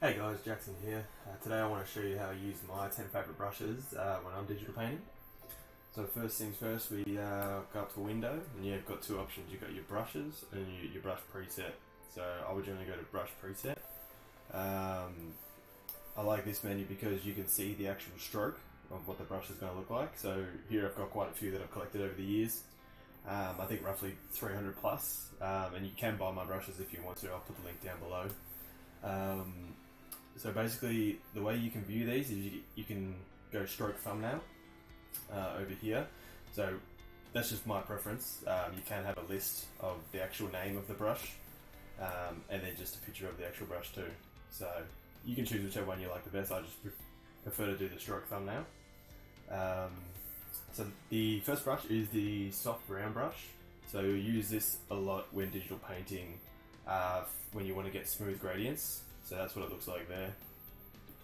Hey guys, Jackson here. Today I want to show you how I use my 10 favourite brushes when I'm digital painting. So first things first, we go up to window and you've got two options. You've got your brushes and your brush preset. So I would generally go to brush preset. I like this menu because you can see the actual stroke of what the brush is going to look like. So here I've got quite a few that I've collected over the years. I think roughly 300 plus, and you can buy my brushes if you want to. I'll put the link down below. So basically the way you can view these is you can go stroke thumbnail over here. So that's just my preference. You can have a list of the actual name of the brush and then just a picture of the actual brush too. So you can choose whichever one you like the best. I just prefer to do the stroke thumbnail. So the first brush is the soft round brush. So you'll use this a lot when digital painting when you want to get smooth gradients. So that's what it looks like there.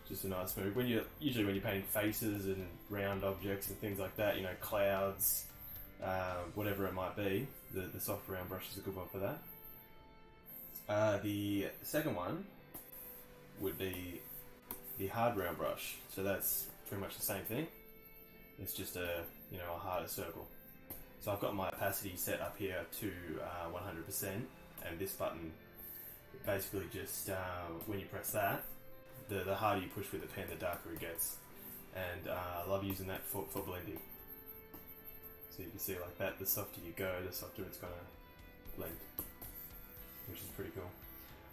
Just a nice smooth. Usually when you're painting faces and round objects and things like that, you know, clouds, whatever it might be, the soft round brush is a good one for that. The second one would be the hard round brush. So that's pretty much the same thing. It's just a harder circle. So I've got my opacity set up here to 100%, and this button basically just when you press that, the harder you push with the pen, the darker it gets. And I love using that for blending. So you can see like that, the softer you go, the softer it's going to blend, which is pretty cool.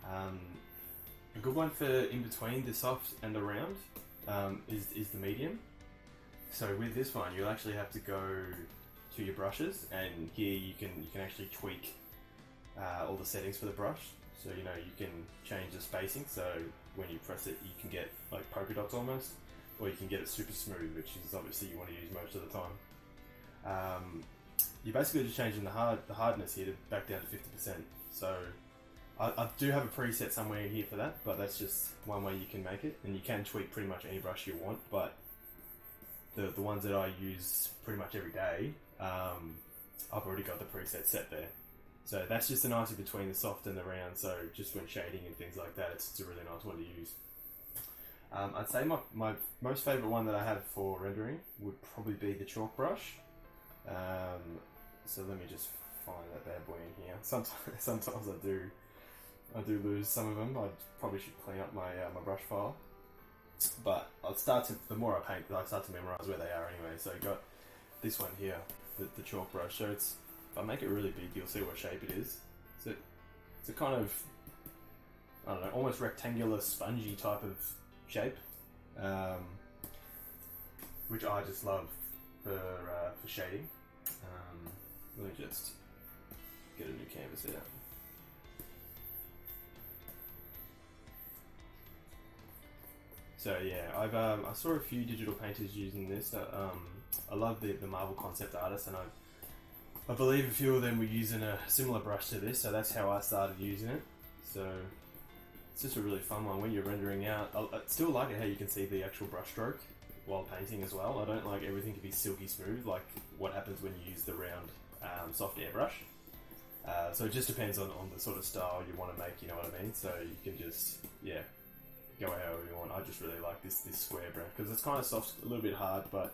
A good one for in between the soft and the round is the medium. So with this one, you'll actually have to go to your brushes, and here you can actually tweak all the settings for the brush. So you can change the spacing, so when you press it you can get like polka dots almost, or you can get it super smooth, which is obviously you want to use most of the time. You're basically just changing the hardness here to back down to 50%. So I do have a preset somewhere in here for that, but that's just one way you can make it, and you can tweak pretty much any brush you want, but the ones that I use pretty much every day, I've already got the preset set there. So that's just a nice in between the soft and the round, so just when shading and things like that, it's a really nice one to use. I'd say my most favourite one that I have for rendering would probably be the chalk brush. So let me just find that bad boy in here. Sometimes I do lose some of them. I probably should clean up my brush file. But the more I paint, I start to memorise where they are anyway. So you got this one here, the chalk brush. So if I make it really big, you'll see what shape it is. So it's a kind of, I don't know, almost rectangular, spongy type of shape, which I just love for shading. Let me just get a new canvas here. So yeah, I saw a few digital painters using this. I love the Marvel concept artists, and I believe a few of them were using a similar brush to this, so that's how I started using it. So it's just a really fun one when you're rendering out. I still like it how you can see the actual brush stroke while painting as well. I don't like everything to be silky smooth like what happens when you use the round soft airbrush. So it just depends on the sort of style you want to make, you know what I mean? So you can just, yeah, go however you want. I just really like this square brush because it's kind of soft, a little bit hard, but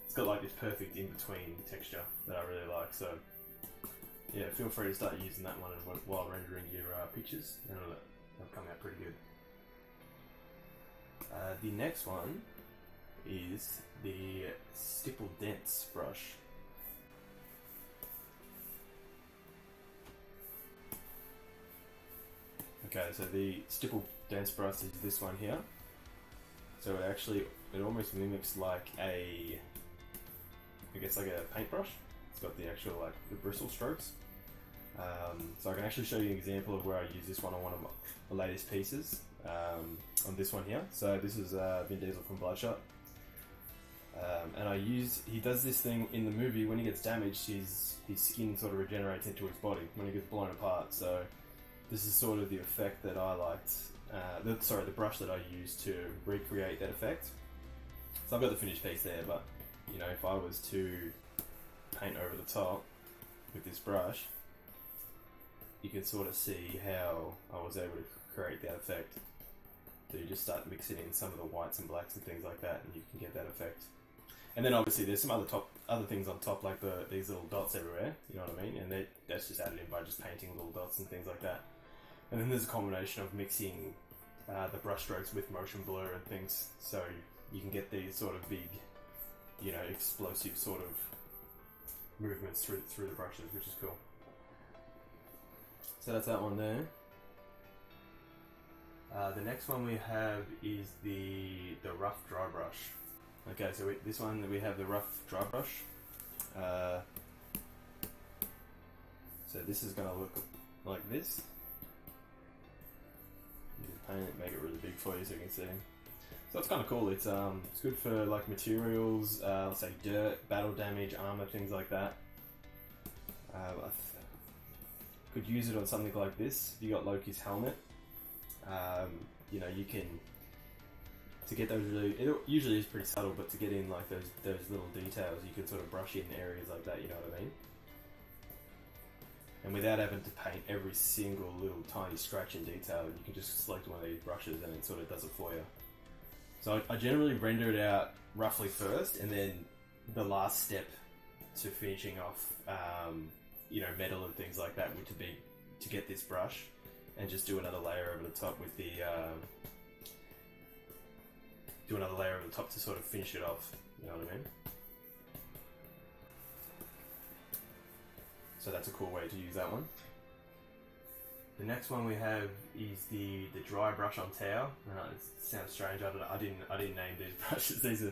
it's got like this perfect in-between texture that I really like. So yeah, feel free to start using that one while rendering your pictures, and they'll come out pretty good. The next one is the stipple dense brush. Okay, so the stipple dense brush is this one here. So it almost mimics like I guess like a paintbrush. It's got the actual like the bristle strokes. So I can actually show you an example of where I use this one on one of my latest pieces. On this one here. So this is Vin Diesel from Bloodshot. And he does this thing in the movie when he gets damaged, his skin sort of regenerates into his body when he gets blown apart. So this is sort of the effect that I liked, the brush that I used to recreate that effect. So I've got the finished piece there, but you know, if I was to paint over the top with this brush, you can sort of see how I was able to create that effect. So you just start mixing in some of the whites and blacks and things like that, and you can get that effect. And then obviously there's some other things on top, like these little dots everywhere, you know what I mean? And that's just added in by just painting little dots and things like that. And then there's a combination of mixing the brush strokes with motion blur and things, so you can get these sort of big, you know, explosive sort of movements through the brushes, which is cool. So that's that one there. The next one we have is the rough dry brush. Okay, so this one we have the rough dry brush. So this is going to look like this. You can paint it, make it really big for you so you can see. So it's kind of cool. It's good for like materials, let's say dirt, battle damage, armor, things like that. Could use it on something like this. If you got Loki's helmet, you know, you can, to get those really, it usually is pretty subtle, but to get in like those little details, you can sort of brush in areas like that, you know what I mean? And without having to paint every single little tiny scratch and detail, you can just select one of these brushes and it sort of does it for you. So I generally render it out roughly first, and then the last step to finishing off, you know, metal and things like that would be to get this brush and just do another layer over the top with the, do another layer over the top to sort of finish it off, you know what I mean? So that's a cool way to use that one. The next one we have is the dry brush on towel. It sounds strange. I didn't name these brushes. These are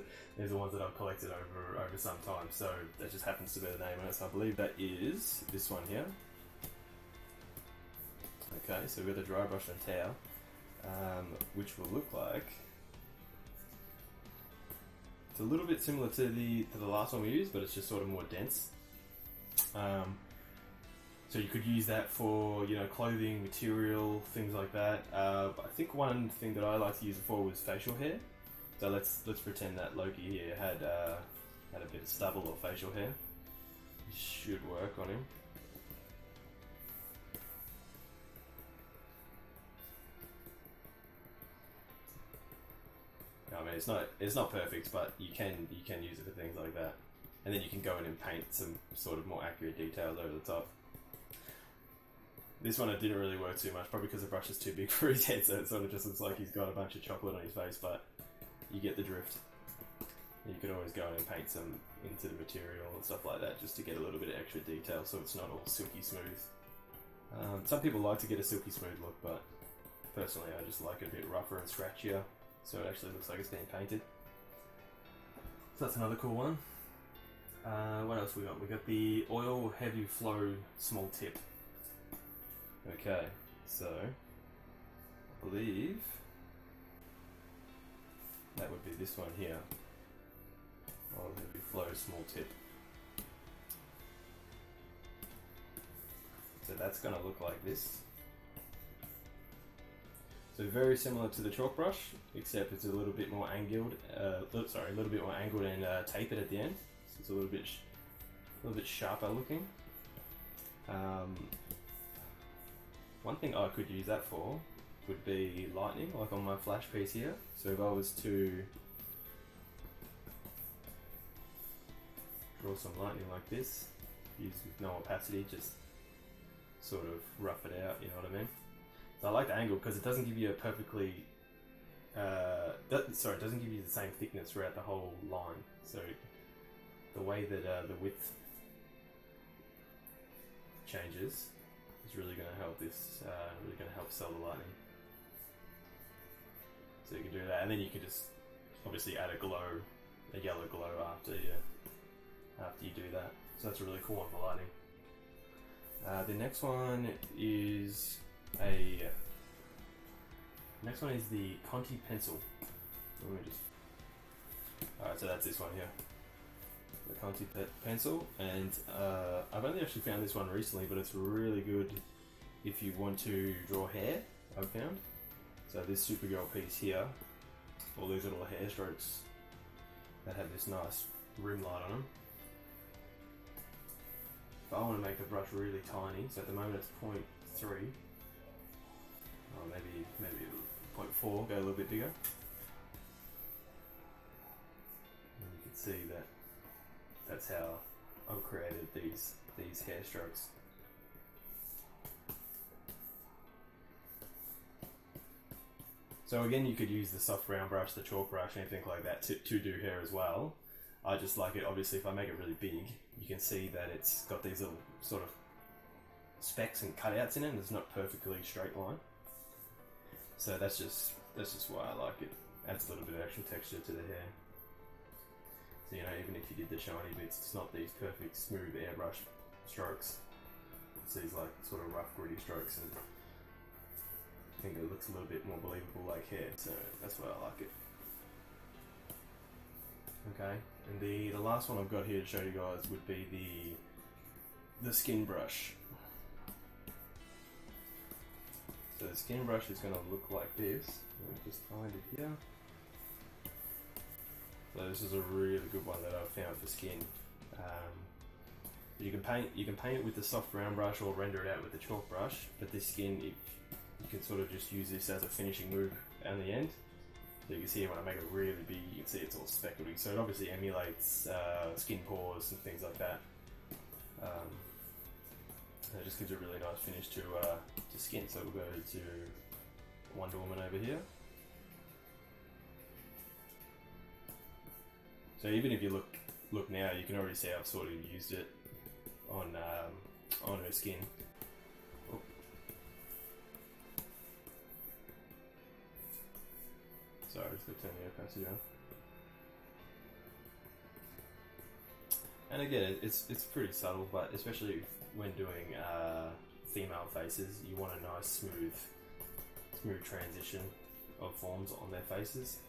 ones that I've collected over some time. So that just happens to be the name of it. So I believe that is this one here. Okay, so we've got the dry brush on towel, which will look like, it's a little bit similar to the last one we used, but it's just sort of more dense. So you could use that for, you know, clothing, material, things like that. I think one thing that I like to use it for was facial hair. So let's pretend that Loki here had a bit of stubble or facial hair. It should work on him. I mean, it's not perfect, but you can use it for things like that. And then you can go in and paint some sort of more accurate details over the top. This one it didn't really work too much, probably because the brush is too big for his head, so it sort of just looks like he's got a bunch of chocolate on his face, but you get the drift. You could always go in and paint some into the material and stuff like that, just to get a little bit of extra detail so it's not all silky smooth. Some people like to get a silky smooth look, but personally I just like it a bit rougher and scratchier, so it actually looks like it's been painted. So that's another cool one. What else we got? We got the oil heavy flow small tip. Okay, so I believe that would be this one here. Oil heavy flow small tip. So that's going to look like this. So very similar to the chalk brush, except it's a little bit more angled. A little bit more angled and tapered at the end. So it's a little bit sharper looking. One thing I could use that for would be lightning, like on my flash piece here. So if I was to draw some lightning like this, use with no opacity, just sort of rough it out, you know what I mean? So I like the angle because it doesn't give you a perfectly, it doesn't give you the same thickness throughout the whole line. So the way that the width changes is really going to help this, really going to help sell the lightning. So you can do that, and then you can just obviously add a yellow glow after you do that. So that's a really cool one for lightning. The next one is the Conté Pencil. Alright, so that's this one here. The Conté Pencil, and I've only actually found this one recently, but it's really good if you want to draw hair, I've found. So this Supergirl piece here, all these little hair strokes that have this nice rim light on them. If I want to make the brush really tiny, so at the moment it's 0.3, oh, maybe 0.4, go a little bit bigger. And you can see that that's how I've created these hair strokes. So again, you could use the soft round brush, the chalk brush, anything like that to do hair as well. I just like it, obviously, if I make it really big, you can see that it's got these little sort of specks and cutouts in it, and it's not perfectly straight line. So that's just why I like it. Adds a little bit of extra texture to the hair. So, you know, even if you did the shiny bits, it's not these perfect smooth airbrush strokes. It's these like sort of rough, gritty strokes, and I think it looks a little bit more believable like hair, so that's why I like it. Okay, and the last one I've got here to show you guys would be the skin brush. So the skin brush is going to look like this. Let me just find it here. So this is a really good one that I've found for skin. You can paint it with the soft round brush or render it out with the chalk brush, but this skin, you can sort of just use this as a finishing move on the end. So you can see when I make it really big, you can see it's all speckledy. So it obviously emulates skin pores and things like that. It just gives a really nice finish to skin. So we'll go to Wonder Woman over here. So even if you look now, you can already see I've sort of used it on her skin. Oh. Sorry, just going to turn the opacity down. And again, it's pretty subtle, but especially when doing female faces, you want a nice smooth transition of forms on their faces.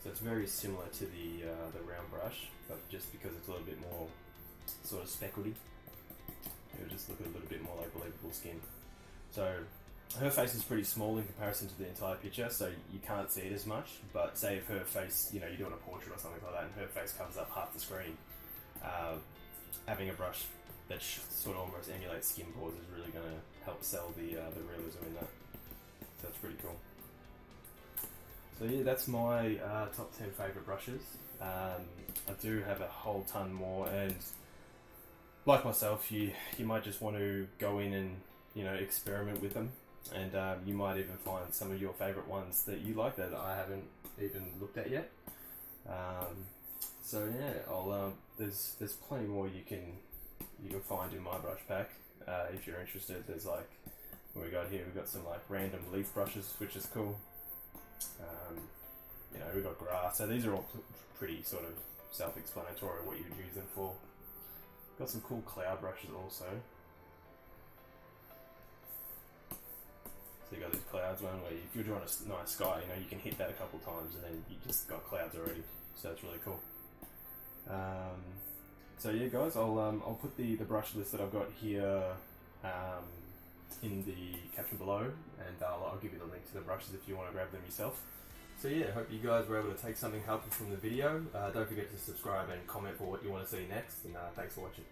So it's very similar to the round brush, but just because it's a little bit more sort of speckledy, it'll just look a little bit more like believable skin. So her face is pretty small in comparison to the entire picture, so you can't see it as much, but say if her face, you know, you're doing a portrait or something like that and her face comes up half the screen, having a brush that sort of almost emulates skin pores is really going to help sell the realism in that. So that's pretty cool. So yeah, that's my top 10 favourite brushes. I do have a whole ton more, and like myself, you might just want to go in and, you know, experiment with them, and you might even find some of your favourite ones that you like that I haven't even looked at yet. So yeah, there's plenty more you can find in my brush pack if you're interested. There's like what we got here. We've got some like random leaf brushes, which is cool. You know, we've got grass. So these are all pretty sort of self-explanatory what you would use them for. Got some cool cloud brushes also. So you got this clouds one where if you're drawing a nice sky, you know, you can hit that a couple times and then you just got clouds already. So that's really cool. So yeah, guys, I'll put the brush list that I've got here in the caption below, and I'll give you the link to the brushes if you want to grab them yourself. So yeah, I hope you guys were able to take something helpful from the video. Don't forget to subscribe and comment for what you want to see next, and thanks for watching.